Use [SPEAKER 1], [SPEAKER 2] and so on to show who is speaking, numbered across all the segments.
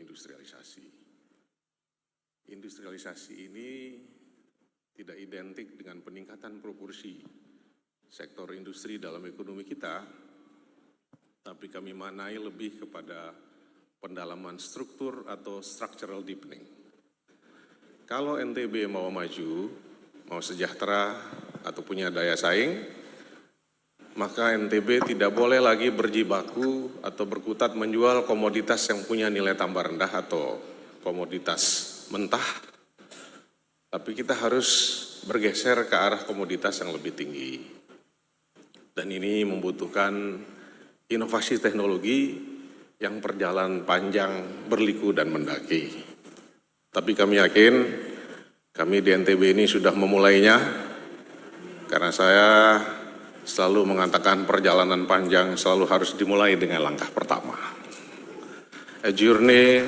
[SPEAKER 1] industrialisasi. Industrialisasi ini tidak identik dengan peningkatan proporsi sektor industri dalam ekonomi kita, tapi kami maknai lebih kepada pendalaman struktur atau structural deepening. Kalau NTB mau maju, mau sejahtera atau punya daya saing, maka NTB tidak boleh lagi berjibaku atau berkutat menjual komoditas yang punya nilai tambah rendah atau komoditas mentah, tapi kita harus bergeser ke arah komoditas yang lebih tinggi. Dan ini membutuhkan inovasi teknologi yang berjalan panjang, berliku dan mendaki. Tapi kami yakin, kami di NTB ini sudah memulainya, karena saya selalu mengatakan perjalanan panjang selalu harus dimulai dengan langkah pertama. A journey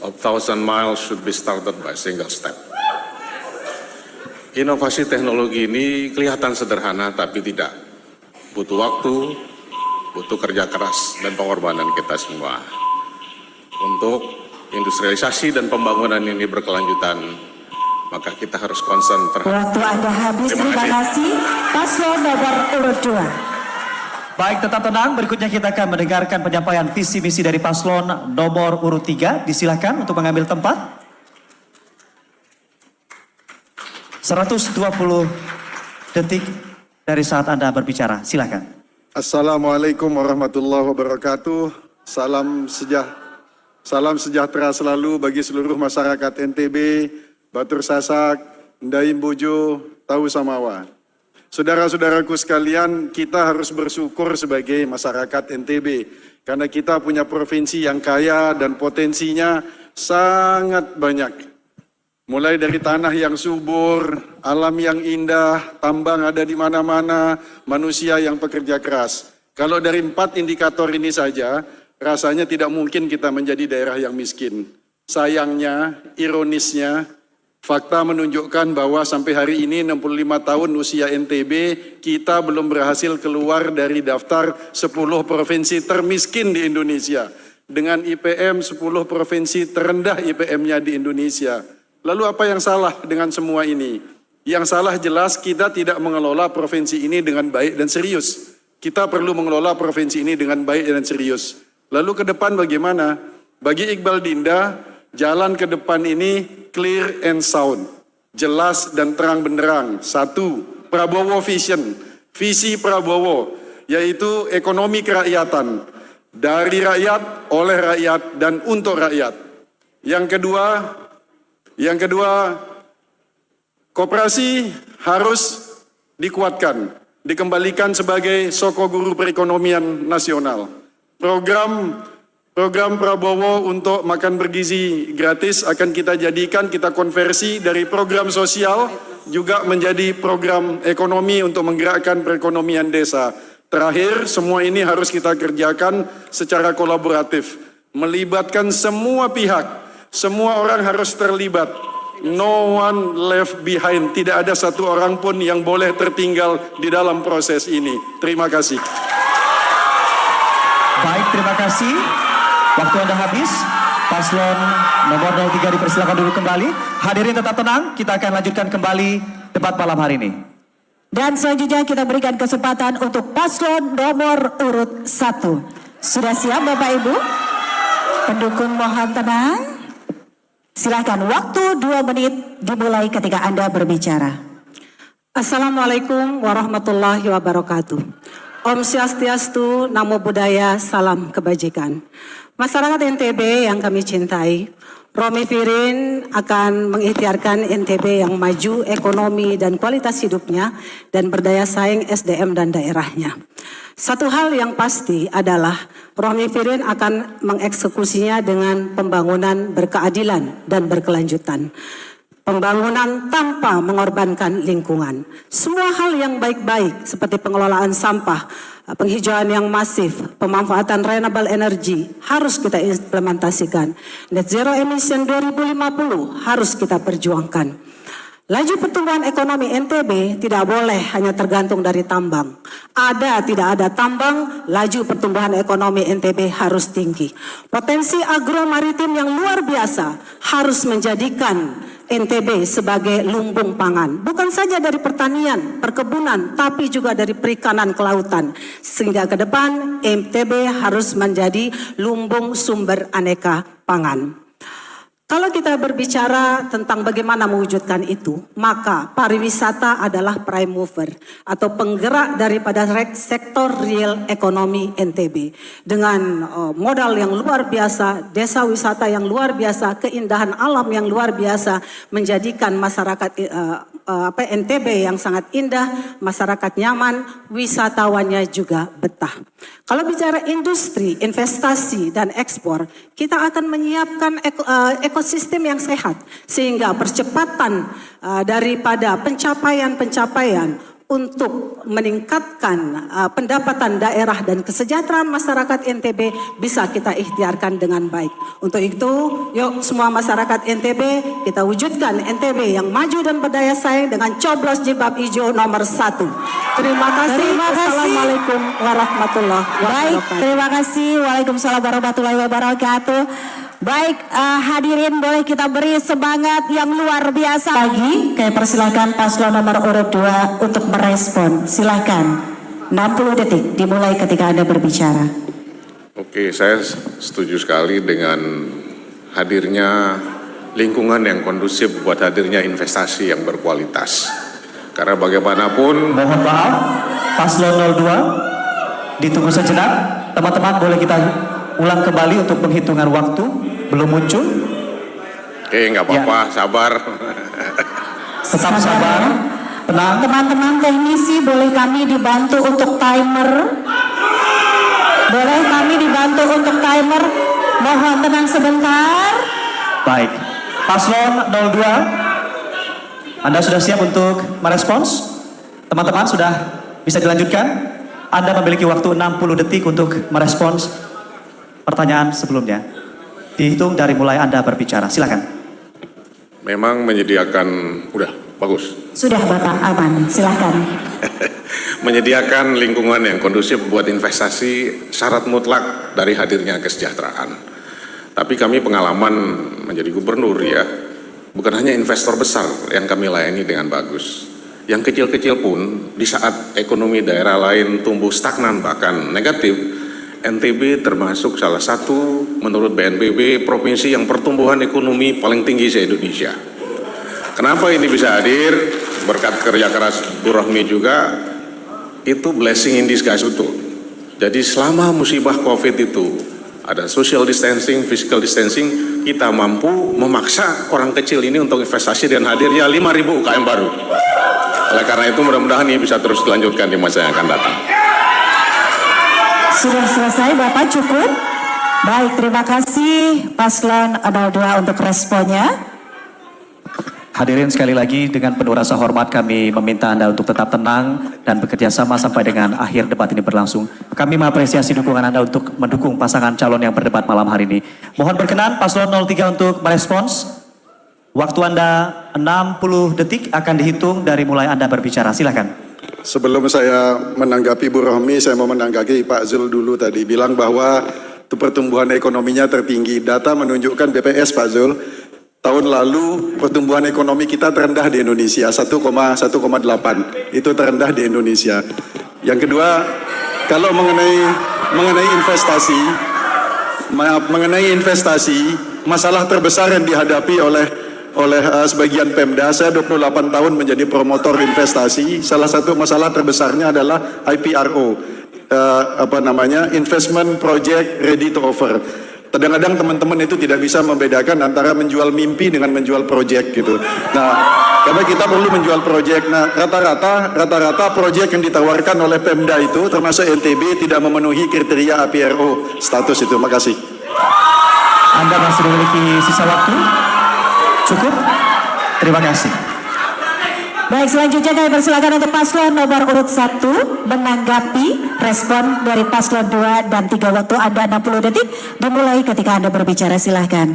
[SPEAKER 1] of 1,000 miles should be started by a single step. Inovasi teknologi ini kelihatan sederhana tapi tidak. Butuh waktu, butuh kerja keras dan pengorbanan kita semua. Untuk industrialisasi dan pembangunan ini berkelanjutan, maka kita harus concern terhadap.
[SPEAKER 2] Waktu Anda habis, terima kasih. Paslon nomor urut 2.
[SPEAKER 3] Baik, tetap tenang. Berikutnya kita akan mendengarkan penyampaian visi misi dari paslon nomor urut 3. Disilakan untuk mengambil tempat. 120 detik dari saat Anda berbicara. Silakan.
[SPEAKER 4] Assalamualaikum warahmatullahi wabarakatuh. Salam sejahtera selalu bagi seluruh masyarakat NTB, Batur Sasak, Ndaim Bojo, Tahu Samawa. Saudara-saudaraku sekalian, kita harus bersyukur sebagai masyarakat NTB karena kita punya provinsi yang kaya dan potensinya sangat banyak. Mulai dari tanah yang subur, alam yang indah, tambang ada di mana-mana, manusia yang pekerja keras. Kalau dari 4 indikator ini saja, rasanya tidak mungkin kita menjadi daerah yang miskin. Sayangnya, ironisnya, fakta menunjukkan bahwa sampai hari ini 65 tahun usia NTB, kita belum berhasil keluar dari daftar 10 provinsi termiskin di Indonesia. Dengan IPM 10 provinsi terendah IPM-nya di Indonesia. Lalu apa yang salah dengan semua ini? Yang salah jelas kita tidak mengelola provinsi ini dengan baik dan serius. Kita perlu mengelola provinsi ini dengan baik dan serius. Lalu ke depan bagaimana? Bagi Iqbal Dinda, jalan ke depan ini clear and sound. Jelas dan terang benderang. 1. Prabowo Vision. Visi Prabowo, yaitu ekonomi kerakyatan. Dari rakyat, oleh rakyat, dan untuk rakyat. Yang kedua, koperasi harus dikuatkan, dikembalikan sebagai soko guru perekonomian nasional. Program Prabowo untuk makan bergizi gratis akan kita jadikan, kita konversi dari program sosial juga menjadi program ekonomi untuk menggerakkan perekonomian desa. Terakhir, semua ini harus kita kerjakan secara kolaboratif, melibatkan semua pihak. Semua orang harus terlibat. No one left behind. Tidak ada satu orang pun yang boleh tertinggal di dalam proses ini. Terima kasih.
[SPEAKER 3] Baik, terima kasih. Waktu Anda habis. Paslon nomor 03 dipersilakan dulu kembali. Hadirin tetap tenang. Kita akan lanjutkan kembali debat malam hari ini.
[SPEAKER 2] Dan selanjutnya kita berikan kesempatan untuk paslon nomor urut 1. Sudah siap Bapak Ibu? Pendukung mohon tenang. Silakan, waktu 2 menit dimulai ketika Anda berbicara.
[SPEAKER 5] Assalamualaikum warahmatullahi wabarakatuh. Om Swastiastu, Namo Buddhaya, salam kebajikan. Masyarakat NTB yang kami cintai, Romi Firin akan mengikhtiarkan NTB yang maju ekonomi dan kualitas hidupnya dan berdaya saing SDM dan daerahnya. Satu hal yang pasti adalah Romi Firin akan mengeksekusinya dengan pembangunan berkeadilan dan berkelanjutan. Pembangunan tanpa mengorbankan lingkungan. Semua hal yang baik-baik seperti pengelolaan sampah, penghijauan yang masif, pemanfaatan renewable energy harus kita implementasikan. Net zero emission 2050 harus kita perjuangkan. Laju pertumbuhan ekonomi NTB tidak boleh hanya tergantung dari tambang. Tidak ada tambang, laju pertumbuhan ekonomi NTB harus tinggi. Potensi agromaritim yang luar biasa harus menjadikan NTB sebagai lumbung pangan. Bukan saja dari pertanian, perkebunan, tapi juga dari perikanan kelautan. Sehingga ke depan NTB harus menjadi lumbung sumber aneka pangan. Kalau kita berbicara tentang bagaimana mewujudkan itu, maka pariwisata adalah prime mover atau penggerak daripada sektor real ekonomi NTB. Dengan modal yang luar biasa, desa wisata yang luar biasa, keindahan alam yang luar biasa, menjadikan masyarakat NTB yang sangat indah, masyarakat nyaman, wisatawannya juga betah. Kalau bicara industri, investasi, dan ekspor, kita akan menyiapkan ekosistem yang sehat sehingga percepatan daripada pencapaian untuk meningkatkan pendapatan daerah dan kesejahteraan masyarakat NTB bisa kita ikhtiarkan dengan baik. Untuk itu, yuk semua masyarakat NTB kita wujudkan NTB yang maju dan berdaya saing dengan coblos jilbab hijau nomor 1. Terima kasih. Assalamualaikum warahmatullahi wabarakatuh.
[SPEAKER 2] Baik, terima kasih. Waalaikumsalam warahmatullahi wabarakatuh. Baik, hadirin boleh kita beri semangat yang luar biasa lagi. Kami persilakan paslon nomor urut 2 untuk merespon. Silakan. 60 detik dimulai ketika Anda berbicara.
[SPEAKER 1] Oke, saya setuju sekali dengan hadirnya lingkungan yang kondusif buat hadirnya investasi yang berkualitas. Karena bagaimanapun
[SPEAKER 3] Mohon maaf, paslon 02 ditunggu sejenak. Teman-teman boleh kita ulang kembali untuk penghitungan waktu. Belum muncul.
[SPEAKER 1] Oke, nggak apa-apa, sabar.
[SPEAKER 3] Tetap sabar. Tenang.
[SPEAKER 2] Teman-teman teknisi boleh kami dibantu untuk timer. Boleh kami dibantu untuk timer. Mohon tenang sebentar.
[SPEAKER 3] Baik. Paslon 02, Anda sudah siap untuk merespons? Teman-teman sudah bisa dilanjutkan? Anda memiliki waktu 60 detik untuk merespons pertanyaan sebelumnya. Dihitung dari mulai Anda berbicara. Silakan.
[SPEAKER 1] Memang menyediakan, udah bagus.
[SPEAKER 2] Sudah Bapak, aman. Silakan.
[SPEAKER 1] Menyediakan lingkungan yang kondusif buat investasi syarat mutlak dari hadirnya kesejahteraan. Tapi kami pengalaman menjadi gubernur ya, bukan hanya investor besar yang kami layani dengan bagus. Yang kecil-kecil pun di saat ekonomi daerah lain tumbuh stagnan bahkan negatif, NTB termasuk salah satu menurut BNPB provinsi yang pertumbuhan ekonomi paling tinggi se-Indonesia. Kenapa ini bisa hadir? Berkat kerja keras Bu Rohmi juga, itu blessing in disguise betul. Jadi selama musibah COVID itu, ada social distancing, physical distancing, kita mampu memaksa orang kecil ini untuk investasi dan hadirnya 5.000 UKM baru. Oleh karena itu mudah-mudahan ini bisa terus dilanjutkan di masa yang akan datang.
[SPEAKER 2] Sudah selesai Bapak, cukup? Baik, terima kasih Paslon 02 untuk responnya.
[SPEAKER 3] Hadirin sekali lagi dengan penuh rasa hormat kami meminta Anda untuk tetap tenang dan bekerja sama sampai dengan akhir debat ini berlangsung. Kami mengapresiasi dukungan Anda untuk mendukung pasangan calon yang berdebat malam hari ini. Mohon berkenan Paslon 03 untuk merespons. Waktu Anda 60 detik akan dihitung dari mulai Anda berbicara. Silakan.
[SPEAKER 4] Sebelum saya menanggapi Bu Rohmi, saya mau menanggapi Pak Zul dulu tadi. Bilang bahwa itu pertumbuhan ekonominya tertinggi. Data menunjukkan BPS Pak Zul, tahun lalu pertumbuhan ekonomi kita terendah di Indonesia, 1,8. Itu terendah di Indonesia. Yang kedua, kalau mengenai investasi, masalah terbesar yang dihadapi oleh sebagian Pemda, saya 28 tahun menjadi promotor investasi. Salah satu masalah terbesarnya adalah IPRO, Investment Project Ready to Offer. Kadang-kadang teman-teman itu tidak bisa membedakan antara menjual mimpi dengan menjual proyek gitu. Nah, karena kita perlu menjual proyek. Nah, rata-rata proyek yang ditawarkan oleh Pemda itu termasuk NTB tidak memenuhi kriteria IPRO status itu. Makasih.
[SPEAKER 3] Anda masih memiliki sisa waktu? Cukup? Terima kasih.
[SPEAKER 2] Baik, selanjutnya kami persilakan untuk paslon nomor urut 1 menanggapi respon dari paslon 2 dan 3. Waktu Anda 60 detik dimulai ketika Anda berbicara. Silahkan.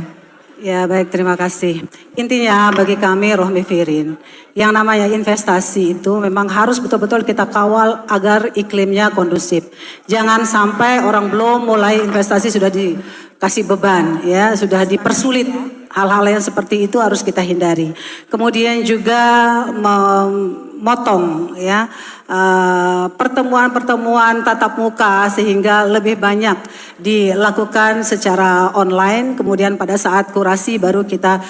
[SPEAKER 5] Ya baik, terima kasih. Intinya bagi kami Rohmi Firin, yang namanya investasi itu memang harus betul-betul kita kawal agar iklimnya kondusif. Jangan sampai orang belum mulai investasi sudah dikasih beban, ya sudah dipersulit. Hal-hal yang seperti itu harus kita hindari. Kemudian juga memotong ya pertemuan-pertemuan tatap muka sehingga lebih banyak dilakukan secara online. Kemudian pada saat kurasi baru kita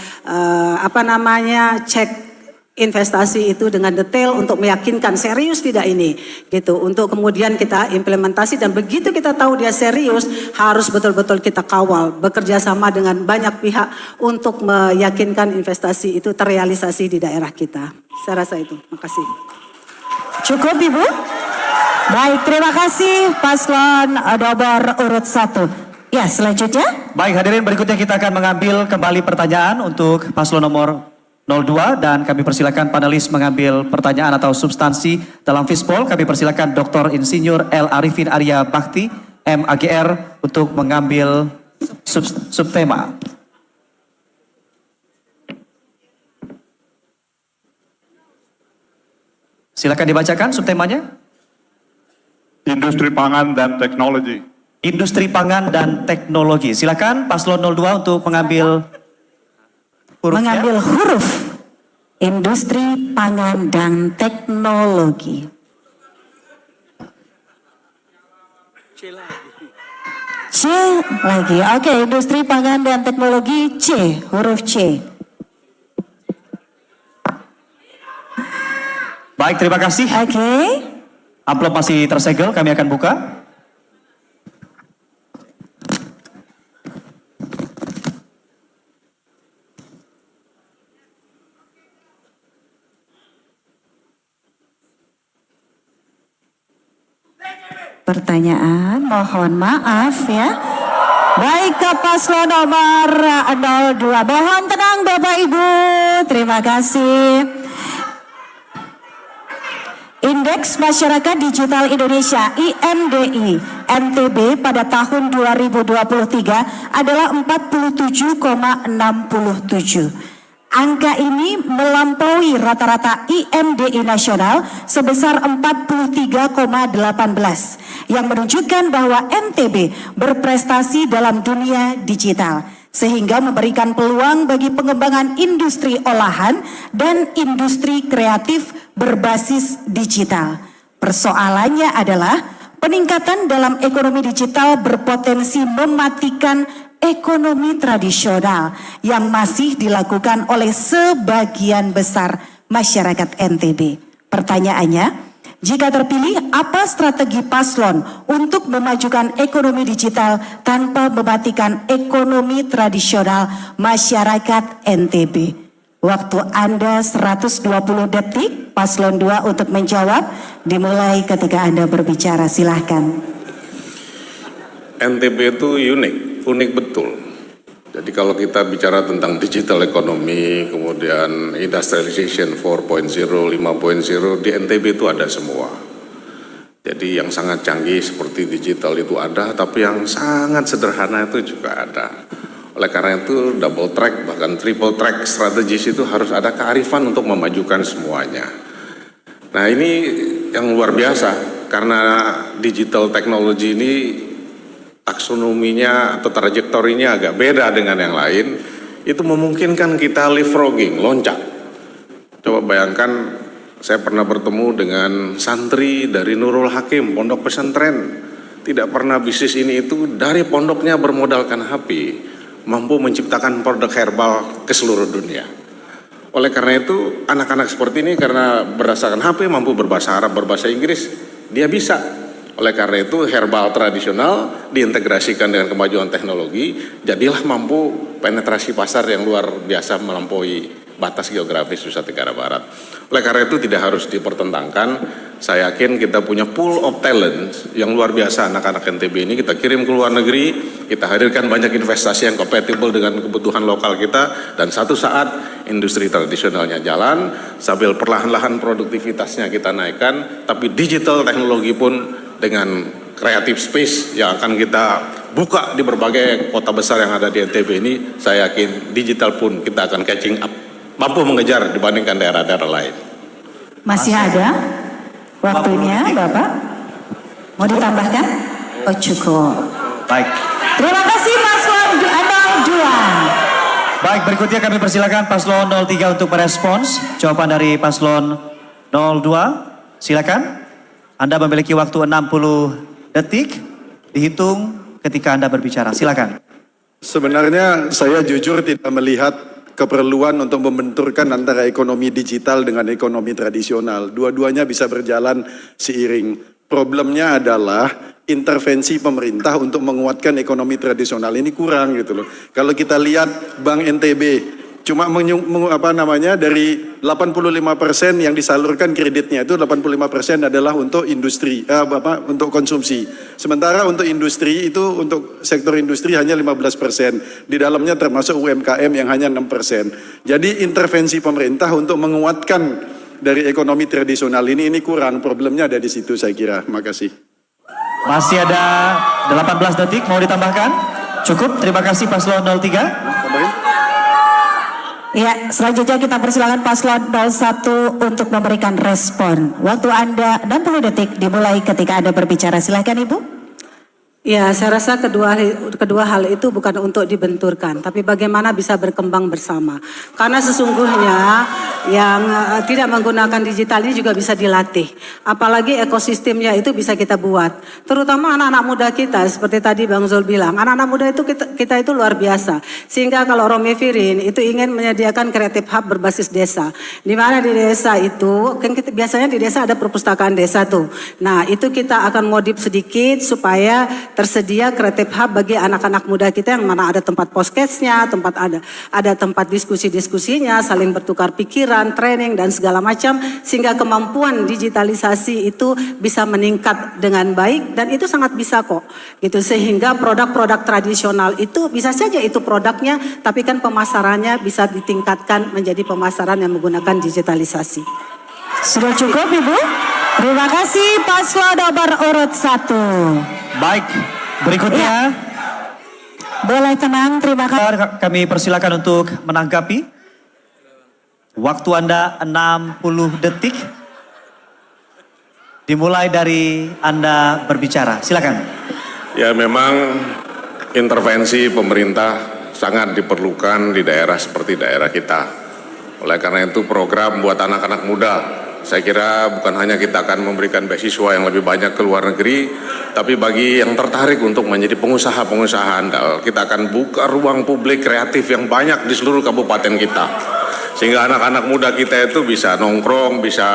[SPEAKER 5] cek investasi itu dengan detail untuk meyakinkan serius tidak ini gitu, untuk kemudian kita implementasi, dan begitu kita tahu dia serius harus betul-betul kita kawal, bekerja sama dengan banyak pihak untuk meyakinkan investasi itu terrealisasi di daerah kita. Saya rasa itu. Makasih.
[SPEAKER 2] Cukup Ibu? Baik, terima kasih paslon nomor urut 1. Ya, selanjutnya.
[SPEAKER 3] Baik, hadirin, berikutnya kita akan mengambil kembali pertanyaan untuk paslon nomor 02 dan kami persilakan panelis mengambil pertanyaan atau substansi dalam Fishbowl. Kami persilakan Dr. Insinyur L. Arifin Arya Bakti, MAGR, untuk mengambil subtema. Silakan dibacakan subtemanya.
[SPEAKER 6] Industri pangan dan teknologi.
[SPEAKER 3] Industri pangan dan teknologi. Silakan paslon 02 untuk mengambil hurufnya.
[SPEAKER 2] Mengambil huruf industri pangan dan teknologi. C lagi. Oke, industri pangan dan teknologi C, huruf C.
[SPEAKER 3] Baik, terima kasih.
[SPEAKER 2] Oke.
[SPEAKER 3] Amplop masih tersegel, kami akan buka.
[SPEAKER 2] Pertanyaan, mohon maaf ya. Baik, ke paslon nomor 02. Mohon tenang Bapak Ibu. Terima kasih. Indeks Masyarakat Digital Indonesia IMDI NTB pada tahun 2023 adalah 47,67. Angka ini melampaui rata-rata IMDI nasional sebesar 43,18 yang menunjukkan bahwa NTB berprestasi dalam dunia digital sehingga memberikan peluang bagi pengembangan industri olahan dan industri kreatif berbasis digital. Persoalannya adalah peningkatan dalam ekonomi digital berpotensi mematikan ekonomi tradisional yang masih dilakukan oleh sebagian besar masyarakat NTB. Pertanyaannya, jika terpilih, apa strategi paslon untuk memajukan ekonomi digital tanpa mematikan ekonomi tradisional masyarakat NTB? Waktu Anda 120 detik, paslon 2 untuk menjawab, dimulai ketika Anda berbicara, silahkan.
[SPEAKER 1] NTB itu unik betul. Jadi kalau kita bicara tentang digital economy, kemudian industrialization 4.0, 5.0, di NTB itu ada semua. Jadi yang sangat canggih seperti digital itu ada, tapi yang sangat sederhana itu juga ada. Oleh karena itu double track bahkan triple track strategis itu harus ada kearifan untuk memajukan semuanya. Nah ini yang luar biasa karena digital technology ini taksonominya atau trajektorinya agak beda dengan yang lain, itu memungkinkan kita leapfrogging, loncat. Coba bayangkan, saya pernah bertemu dengan santri dari Nurul Hakim, pondok pesantren, tidak pernah bisnis ini itu, dari pondoknya bermodalkan HP, mampu menciptakan produk herbal ke seluruh dunia. Oleh karena itu, anak-anak seperti ini karena berdasarkan HP mampu berbahasa Arab, berbahasa Inggris, dia bisa. Oleh karena itu herbal tradisional diintegrasikan dengan kemajuan teknologi, jadilah mampu penetrasi pasar yang luar biasa melampaui batas geografis Nusa Tenggara Barat. Oleh karena itu tidak harus dipertentangkan, saya yakin kita punya pool of talent yang luar biasa anak-anak NTB ini, kita kirim ke luar negeri, kita hadirkan banyak investasi yang kompatibel dengan kebutuhan lokal kita, dan satu saat industri tradisionalnya jalan, sambil perlahan-lahan produktivitasnya kita naikkan, tapi digital teknologi pun dengan creative space yang akan kita buka di berbagai kota besar yang ada di NTB ini, saya yakin digital pun kita akan catching up, mampu mengejar dibandingkan daerah-daerah lain.
[SPEAKER 2] Masih ada waktunya, Bapak? Mau ditambahkan? Oh, cukup.
[SPEAKER 3] Baik.
[SPEAKER 2] Terima kasih Paslon 02.
[SPEAKER 3] Baik, berikutnya kami persilakan Paslon 03 untuk merespons jawaban dari Paslon 02. Silakan. Anda memiliki waktu 60 detik. Dihitung ketika Anda berbicara. Silakan.
[SPEAKER 4] Sebenarnya saya jujur tidak melihat keperluan untuk membenturkan antara ekonomi digital dengan ekonomi tradisional. Dua-duanya bisa berjalan seiring. Problemnya adalah intervensi pemerintah untuk menguatkan ekonomi tradisional ini kurang gitu loh. Kalau kita lihat Bank NTB cuma dari 85% yang disalurkan kreditnya itu 85% adalah untuk industri untuk konsumsi. Sementara untuk industri itu untuk sektor industri hanya 15%. Di dalamnya termasuk UMKM yang hanya 6%. Jadi intervensi pemerintah untuk menguatkan dari ekonomi tradisional ini kurang. Problemnya ada di situ saya kira. Makasih.
[SPEAKER 3] Masih ada 18 detik, mau ditambahkan? Cukup, terima kasih Paslon 03.
[SPEAKER 4] Tambahin.
[SPEAKER 2] Ya, selanjutnya kita persilakan Paslon 01 untuk memberikan respon. Waktu Anda 60 detik dimulai ketika Anda berbicara. Silakan Ibu.
[SPEAKER 5] Ya, saya rasa kedua hal itu bukan untuk dibenturkan, tapi bagaimana bisa berkembang bersama. Karena sesungguhnya yang tidak menggunakan digital ini juga bisa dilatih. Apalagi ekosistemnya itu bisa kita buat. Terutama anak-anak muda kita, seperti tadi Bang Zul bilang, anak-anak muda itu kita itu luar biasa. Sehingga kalau Romi Firin itu ingin menyediakan kreatif hub berbasis desa. Di mana di desa itu, kan biasanya di desa ada perpustakaan desa tuh. Nah, itu kita akan modif sedikit supaya tersedia kreatif hub bagi anak-anak muda kita yang mana ada tempat podcastnya, ada tempat diskusi-diskusinya, saling bertukar pikiran, training dan segala macam sehingga kemampuan digitalisasi itu bisa meningkat dengan baik dan itu sangat bisa kok gitu sehingga produk-produk tradisional itu bisa saja itu produknya tapi kan pemasarannya bisa ditingkatkan menjadi pemasaran yang menggunakan digitalisasi.
[SPEAKER 2] Sudah cukup Ibu? Terima kasih Paslon nomor urut 1.
[SPEAKER 3] Baik, berikutnya
[SPEAKER 2] Boleh tenang, terima kasih.
[SPEAKER 3] kami persilakan untuk menanggapi. Waktu Anda 60 detik. Dimulai dari Anda berbicara. Silakan.
[SPEAKER 1] Ya memang intervensi pemerintah sangat diperlukan di daerah seperti daerah kita. Oleh karena itu program buat anak-anak muda, saya kira bukan hanya kita akan memberikan beasiswa yang lebih banyak ke luar negeri, tapi bagi yang tertarik untuk menjadi pengusaha-pengusaha andal, kita akan buka ruang publik kreatif yang banyak di seluruh kabupaten kita. Sehingga anak-anak muda kita itu bisa nongkrong, bisa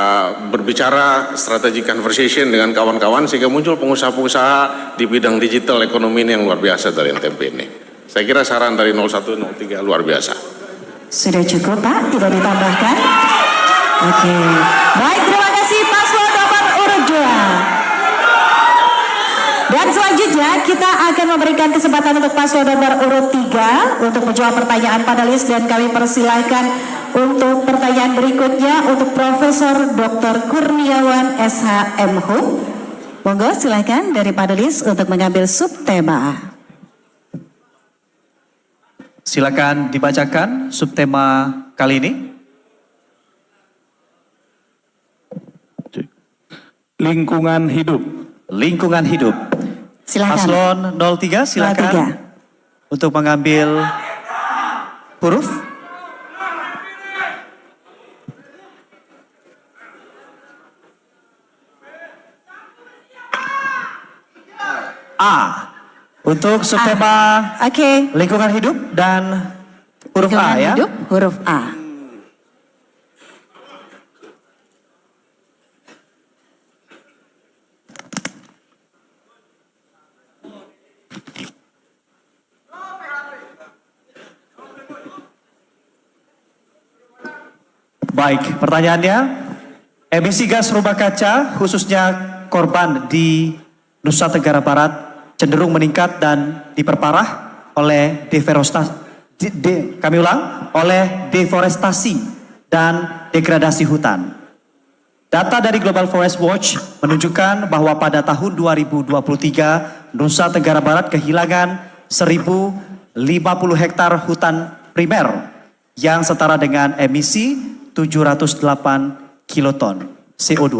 [SPEAKER 1] berbicara strategi conversation dengan kawan-kawan, sehingga muncul pengusaha-pengusaha di bidang digital ekonomi ini yang luar biasa dari NTB ini. Saya kira saran dari 01, 03 luar biasa.
[SPEAKER 2] Sudah cukup Pak, tidak ditambahkan? Oke, baik terima kasih Paslon nomor urut 2. Dan selanjutnya kita akan memberikan kesempatan untuk Paslon nomor urut 3 untuk menjawab pertanyaan panelis dan kami persilahkan untuk pertanyaan berikutnya untuk Profesor Dr. Kurniawan SHM Hum. Monggo silakan dari panelis untuk mengambil subtema.
[SPEAKER 3] Silakan dibacakan subtema kali ini.
[SPEAKER 6] Lingkungan hidup.
[SPEAKER 3] Lingkungan hidup.
[SPEAKER 2] Silakan.
[SPEAKER 3] Paslon 03 silakan
[SPEAKER 2] 03.
[SPEAKER 3] untuk mengambil huruf. A. Untuk subtema
[SPEAKER 2] Oke.
[SPEAKER 3] lingkungan hidup dan huruf A
[SPEAKER 2] Lingkungan
[SPEAKER 3] ya.
[SPEAKER 2] hidup, huruf A.
[SPEAKER 3] Baik, pertanyaannya, emisi gas rumah kaca khususnya korban di Nusa Tenggara Barat cenderung meningkat dan diperparah oleh deforestasi dan degradasi hutan. Data dari Global Forest Watch menunjukkan bahwa pada tahun 2023 Nusa Tenggara Barat kehilangan 1050 hektar hutan primer yang setara dengan emisi 708 kiloton CO2.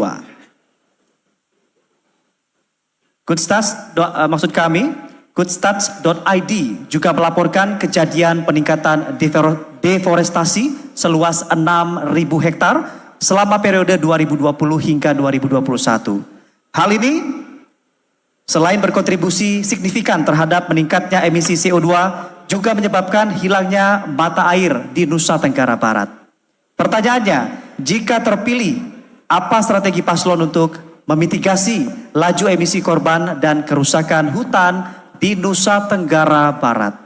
[SPEAKER 3] Goodstats.id juga melaporkan kejadian peningkatan deforestasi seluas 6.000 hektar selama periode 2020 hingga 2021. Hal ini selain berkontribusi signifikan terhadap meningkatnya emisi CO2, juga menyebabkan hilangnya mata air di Nusa Tenggara Barat. Pertanyaannya, jika terpilih, apa strategi paslon untuk memitigasi laju emisi korban dan kerusakan hutan di Nusa Tenggara Barat?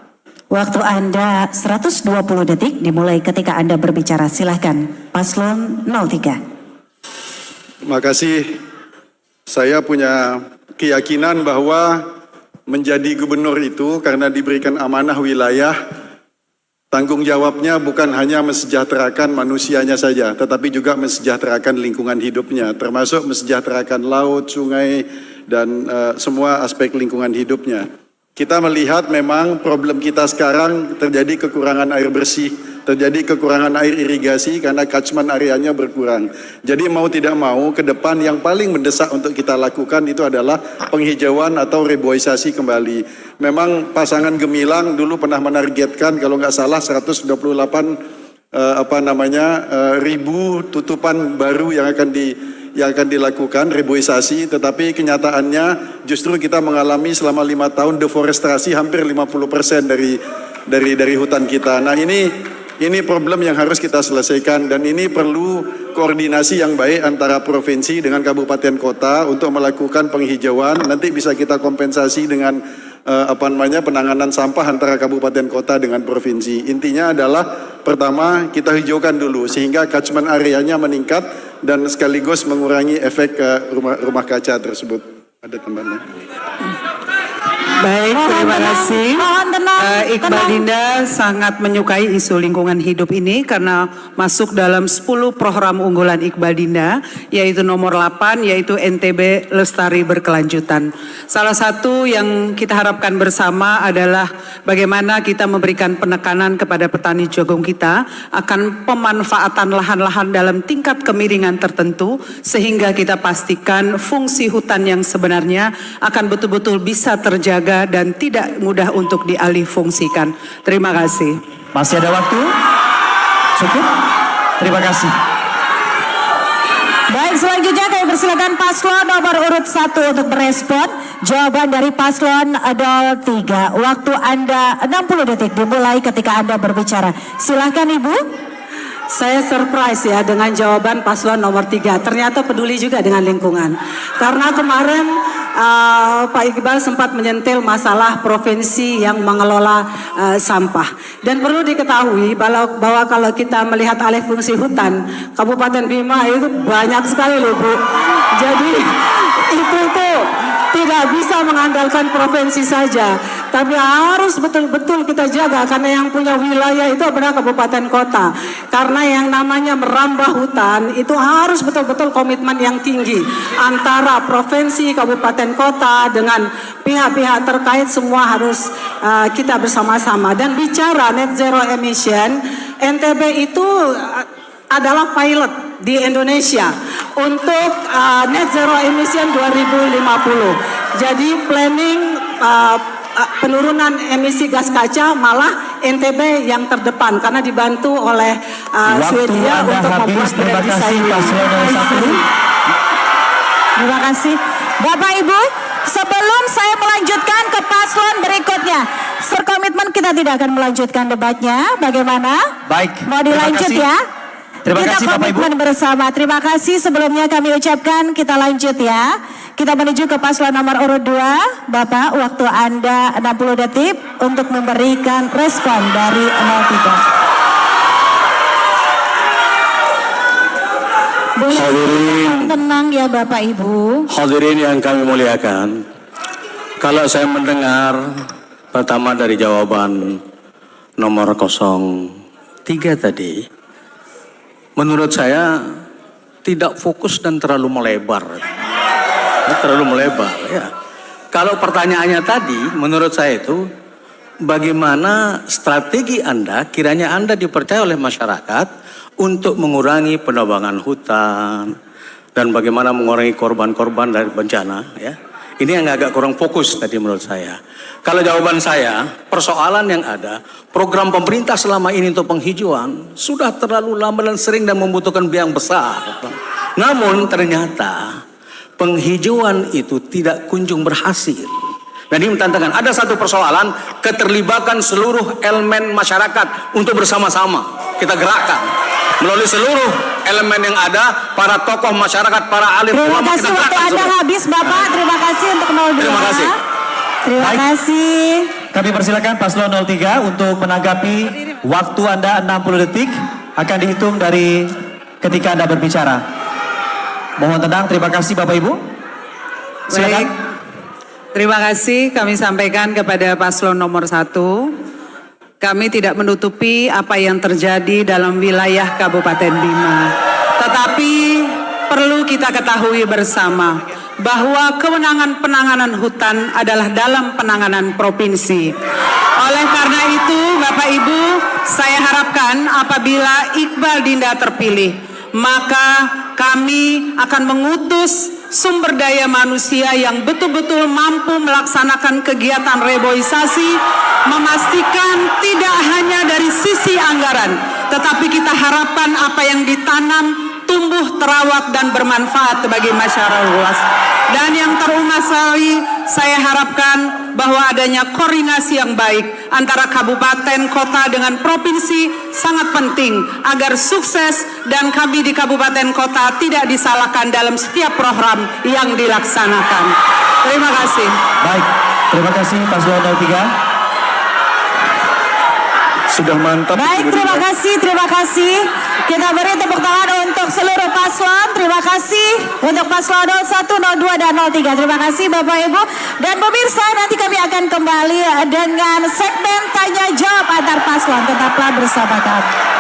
[SPEAKER 2] Waktu Anda 120 detik dimulai ketika Anda berbicara. Silahkan, Paslon 03.
[SPEAKER 4] Makasih. Saya punya keyakinan bahwa menjadi gubernur itu karena diberikan amanah wilayah, tanggung jawabnya bukan hanya mensejahterakan manusianya saja, tetapi juga mensejahterakan lingkungan hidupnya, termasuk mensejahterakan laut, sungai, dan semua aspek lingkungan hidupnya. Kita melihat memang problem kita sekarang terjadi kekurangan air bersih, terjadi kekurangan air irigasi karena catchment areanya berkurang. Jadi mau tidak mau ke depan yang paling mendesak untuk kita lakukan itu adalah penghijauan atau reboisasi kembali. Memang pasangan Gemilang dulu pernah menargetkan kalau nggak salah 128 ribu tutupan baru yang akan dilakukan reboisasi, tetapi kenyataannya justru kita mengalami selama 5 tahun deforestasi hampir 50% dari hutan kita. Nah ini problem yang harus kita selesaikan dan ini perlu koordinasi yang baik antara provinsi dengan kabupaten kota untuk melakukan penghijauan. Nanti bisa kita kompensasi dengan penanganan sampah antara kabupaten kota dengan provinsi. Intinya adalah pertama kita hijaukan dulu sehingga catchment areanya meningkat dan sekaligus mengurangi efek rumah kaca tersebut. Ada tambahan?
[SPEAKER 5] Baik, terima kasih.
[SPEAKER 2] Mohon tenang,
[SPEAKER 5] Iqbal
[SPEAKER 2] tenang.
[SPEAKER 5] Dinda sangat menyukai isu lingkungan hidup ini karena masuk dalam 10 program unggulan Iqbal Dinda, yaitu nomor 8, yaitu NTB Lestari Berkelanjutan. Salah satu yang kita harapkan bersama adalah bagaimana kita memberikan penekanan kepada petani jagung kita akan pemanfaatan lahan-lahan dalam tingkat kemiringan tertentu, sehingga kita pastikan fungsi hutan yang sebenarnya akan betul-betul bisa terjaga dan tidak mudah untuk dialih fungsikan. Terima kasih.
[SPEAKER 3] Masih ada waktu? Cukup? Terima kasih.
[SPEAKER 2] Baik, selanjutnya kami persilakan paslon nomor urut 1 untuk merespon jawaban dari paslon 03. Waktu Anda 60 detik dimulai ketika Anda berbicara. Silahkan Ibu.
[SPEAKER 5] Saya surprise ya dengan jawaban paslon nomor 3. Ternyata peduli juga dengan lingkungan. Karena kemarin Pak Iqbal sempat menyentil masalah provinsi yang mengelola sampah. Dan perlu diketahui bahwa kalau kita melihat alih fungsi hutan, Kabupaten Bima itu banyak sekali loh Bu. Jadi itu tuh tidak bisa mengandalkan provinsi saja, tapi harus betul-betul kita jaga karena yang punya wilayah itu adalah kabupaten kota. Karena yang namanya merambah hutan itu harus betul-betul komitmen yang tinggi antara provinsi, kabupaten kota dengan pihak-pihak terkait, semua harus kita bersama-sama. Dan bicara net zero emission, NTB itu adalah pilot di Indonesia untuk net zero emission 2050. Jadi planning penurunan emisi gas kaca malah NTB yang terdepan karena dibantu oleh Swedia untuk membuat energi saingan.
[SPEAKER 2] Terima kasih. Bapak Ibu, sebelum saya melanjutkan ke paslon berikutnya, berkomitmen kita tidak akan melanjutkan debatnya. Bagaimana?
[SPEAKER 3] Baik.
[SPEAKER 2] Mau
[SPEAKER 3] Terima
[SPEAKER 2] dilanjut
[SPEAKER 3] kasih.
[SPEAKER 2] ya?
[SPEAKER 3] Terima
[SPEAKER 2] Kita
[SPEAKER 3] kasih, Bapak, Ibu.
[SPEAKER 2] komitmen bersama. Terima kasih sebelumnya kami ucapkan, kita lanjut ya. Kita menuju ke paslon nomor urut 2. Bapak, waktu Anda 60 detik untuk memberikan respon dari 03.
[SPEAKER 7] Hadirin,
[SPEAKER 2] Tenang ya Bapak Ibu.
[SPEAKER 7] hadirin yang kami muliakan. Kalau saya mendengar pertama dari jawaban nomor 03 tadi, menurut saya tidak fokus dan terlalu melebar. Terlalu melebar ya. Kalau pertanyaannya tadi, menurut saya itu, bagaimana strategi Anda, kiranya Anda dipercaya oleh masyarakat untuk mengurangi penebangan hutan, dan bagaimana mengurangi korban-korban dari bencana, ya. Ini yang agak kurang fokus tadi menurut saya. Kalau jawaban saya, persoalan yang ada, program pemerintah selama ini untuk penghijauan sudah terlalu lama dan sering dan membutuhkan biaya yang besar. Namun ternyata penghijauan itu tidak kunjung berhasil. Dan ini menantangkan. Ada satu persoalan, keterlibatan seluruh elemen masyarakat untuk bersama-sama kita gerakkan melalui seluruh elemen yang ada, para tokoh masyarakat, para ahli
[SPEAKER 2] Terima
[SPEAKER 7] ulama,
[SPEAKER 2] kasih
[SPEAKER 7] kita
[SPEAKER 2] waktu
[SPEAKER 7] gerakkan
[SPEAKER 2] Anda
[SPEAKER 7] seluruh.
[SPEAKER 2] habis Bapak. Terima kasih untuk 02.
[SPEAKER 7] Terima kasih.
[SPEAKER 2] Terima
[SPEAKER 3] Baik.
[SPEAKER 2] kasih.
[SPEAKER 3] Kami persilakan paslon 03 untuk menanggapi. Waktu Anda 60 detik akan dihitung dari ketika Anda berbicara. Mohon tenang, terima kasih Bapak Ibu. Silakan.
[SPEAKER 8] Baik, terima kasih kami sampaikan kepada paslon nomor 1. Kami tidak menutupi apa yang terjadi dalam wilayah Kabupaten Bima. Tetapi perlu kita ketahui bersama bahwa kewenangan penanganan hutan adalah dalam penanganan provinsi. Oleh karena itu, Bapak Ibu, saya harapkan apabila Iqbal Dinda terpilih, maka kami akan mengutus sumber daya manusia yang betul-betul mampu melaksanakan kegiatan reboisasi, memastikan tidak hanya dari sisi anggaran, tetapi kita harapkan apa yang ditanam tumbuh, terawat, dan bermanfaat bagi masyarakat luas. Dan yang terutama sekali, saya harapkan bahwa adanya koordinasi yang baik antara kabupaten, kota, dengan provinsi sangat penting agar sukses dan kami di kabupaten kota tidak disalahkan dalam setiap program yang dilaksanakan. Terima kasih.
[SPEAKER 3] Baik, terima kasih paslon 03.
[SPEAKER 4] Sudah mantap.
[SPEAKER 2] Baik, terima kasih, terima kasih. Kita beri tepuk tangan untuk seluruh paslon. Terima kasih untuk paslon 01, 02, dan 03. Terima kasih Bapak Ibu. Dan pemirsa, nanti kami akan kembali dengan segmen tanya jawab antar paslon. Tetaplah bersama kami.